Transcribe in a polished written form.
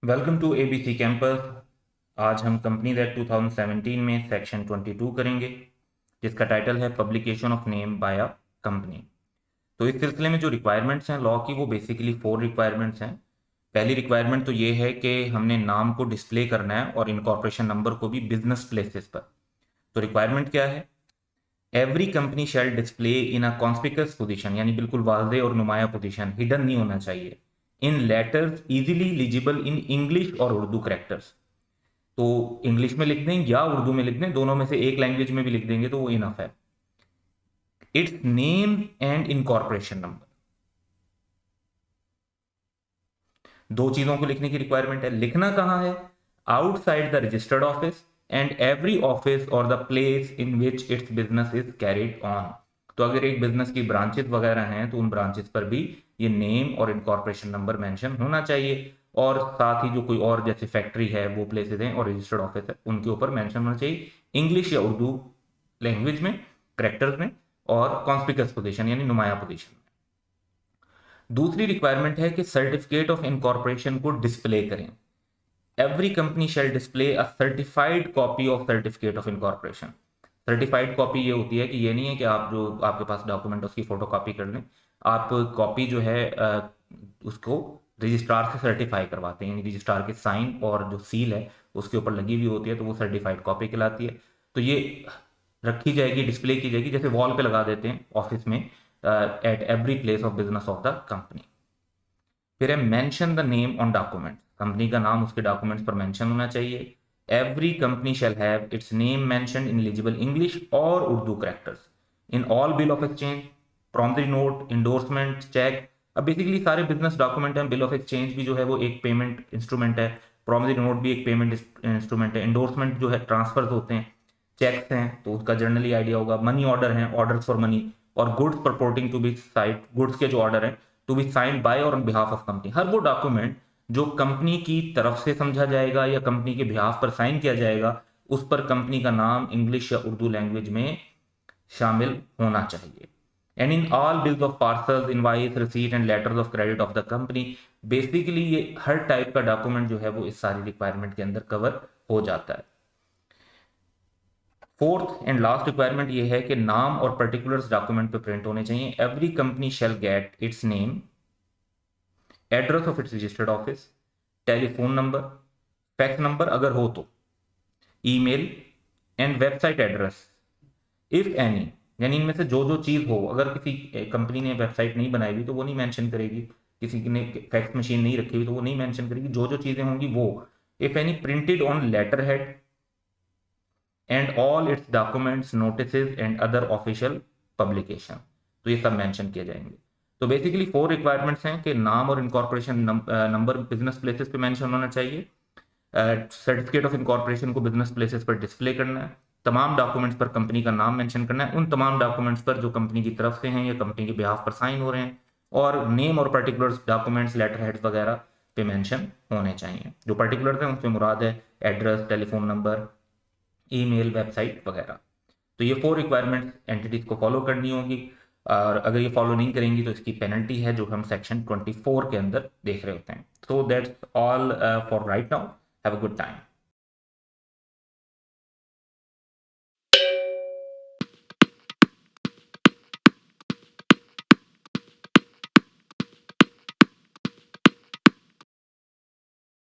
Welcome to ABC campus. आज हम company act 2017 में सेक्शन 22 करेंगे, जिसका टाइटल है publication of name by a company. तो इस सिलसिले में जो रिक्वायरमेंट्स हैं लॉ की, वो बेसिकली 4 रिक्वायरमेंट्स हैं। पहली रिक्वायरमेंट तो ये है कि हमने नाम को डिस्प्ले करना है और इनकॉर्पोरेशन नंबर को भी बिजनेस प्लेसेस पर। तो रिक्वायरमेंट क्या है? Every company shall display in a conspicuous position, यानी बिल्कुल वाज़ेह और नुमाया पोजीशन, हिडन नहीं होना चाहिए, इन लेटर्स इजीली लीजिबल इन इंग्लिश और उर्दू करेक्टर्स। तो इंग्लिश में लिख दें या उर्दू में लिख दें, दोनों में से एक लैंग्वेज में भी लिख देंगे तो वो इनफ है। It's name and incorporation number, दो चीजों को लिखने की रिक्वायरमेंट है। लिखना कहाँ है? Outside the registered office and every office और the place in which its business is carried on. तो अगर एक बिजनेस की ब्रांचेस वगैरह हैं तो उन ब्रांचेस पर भी ये नेम और इनकॉर्पोरेशन नंबर मेंशन होना चाहिए, और साथ ही जो कोई और जैसे फैक्ट्री है वो प्लेसेस हैं और रजिस्टर्ड ऑफिस है उनके ऊपर मेंशन होना चाहिए, इंग्लिश या उर्दू लैंग्वेज में, करेक्टर्स में, और कॉन्स्पिकस पोजीशन यानी नुमाया पोजीशन। दूसरी रिक्वायरमेंट है कि सर्टिफिकेट ऑफ इनकॉर्पोरेशन को डिस्प्ले करें। Every company shall display a certified copy of certificate of incorporation. Certified copy ये होती है कि ये नहीं है कि आप जो आपके पास डॉक्यूमेंट उसकी फोटो कॉपी कर लें। आप कॉपी जो है उसको रजिस्ट्रार से सर्टिफाई करवाते हैं, यानी रजिस्ट्रार के साइन और जो सील है उसके ऊपर लगी हुई होती है, तो वो सर्टिफाइड कॉपी कहलाती है। तो ये रखी जाएगी, डिस्प्ले की जाएगी, जैसे वॉल पे लगा देते हैं ऑफिस में, at every place of business of the company. फिर है mention the name on document, company का नाम उसके डॉक्यूमेंट्स पर मेंशन होना चाहिए। Every company shall have its name mention in legible English और Urdu characters in all bill of exchange, promissory note, endorsement, cheque. अब बेसिकली सारे बिजनेस डॉक्यूमेंट हैं। बिल ऑफ एक्सचेंज भी जो है वो एक पेमेंट इंस्ट्रूमेंट है, प्रॉमिसरी नोट भी एक पेमेंट इंस्ट्रूमेंट है, इंडोर्समेंट जो है ट्रांसफर्स होते हैं, चेक्स हैं तो उसका जनरली आइडिया होगा, मनी ऑर्डर हैं, ऑर्डर्स फॉर मनी, और goods purporting to be signed, goods के जो ऑर्डर हैं टू बी साइंड बाय और ऑन बिहाफ ऑफ कंपनी। हर वो डॉक्यूमेंट जो कंपनी की तरफ से समझा जाएगा या कंपनी के बिहाफ पर साइन किया जाएगा, उस पर कंपनी का नाम इंग्लिश या उर्दू लैंग्वेज में शामिल होना चाहिए। And in all bills of parcels, invoice, receipt and letters of credit of the company. Basically ये हर टाइप का डॉक्यूमेंट जो है वो इस सारी रिक्वायरमेंट के अंदर कवर हो जाता है। फोर्थ एंड लास्ट रिक्वायरमेंट ये है कि नाम और पर्टिकुलर्स डॉक्यूमेंट पे प्रिंट होने चाहिए। Every company shell gate it's name, address of its registered office, telephone number, fax number अगर हो तो, email and website address if any. यानी इनमें से जो जो चीज़ हो, अगर किसी कंपनी ने वेबसाइट नहीं बनाई हुई तो वो नहीं मेंशन करेगी, किसी ने फैक्स मशीन नहीं रखी हुई तो वो नहीं मेंशन करेगी, जो जो चीज़ें होंगी वो। If any printed on letter head and all its documents, notice and other official publication, तो ये सब मेंशन किए जाएंगे। तो बेसिकली 4 रिक्वायरमेंट्स हैं कि नाम और इनकॉर्पोरेशन नंबर बिजनेस प्लेसेस पे मेंशन होना चाहिए, सर्टिफिकेट ऑफ इनकॉर्पोरेशन को बिजनेस प्लेसेस पर डिस्प्ले करना है, तमाम डॉक्यूमेंट्स पर कंपनी का नाम मेंशन करना है, उन तमाम डॉक्यूमेंट्स पर जो कंपनी की तरफ से हैं या कंपनी के बिहाफ पर साइन हो रहे हैं, और नेम और पर्टिकुलर्स डॉक्यूमेंट्स, लेटर हेड्स वगैरह पे मेंशन होने चाहिए। जो पर्टिकुलर्स हैं उसमें मुराद है address, telephone number, email, website वगैरह। तो ये 4 रिक्वायरमेंट्स एंटिटीज को फॉलो करनी होगी, और अगर ये फॉलो नहीं करेंगी तो इसकी पेनल्टी है जो हम सेक्शन 24 के अंदर देख रहे होते हैं। So that's all for right now. Have a good time.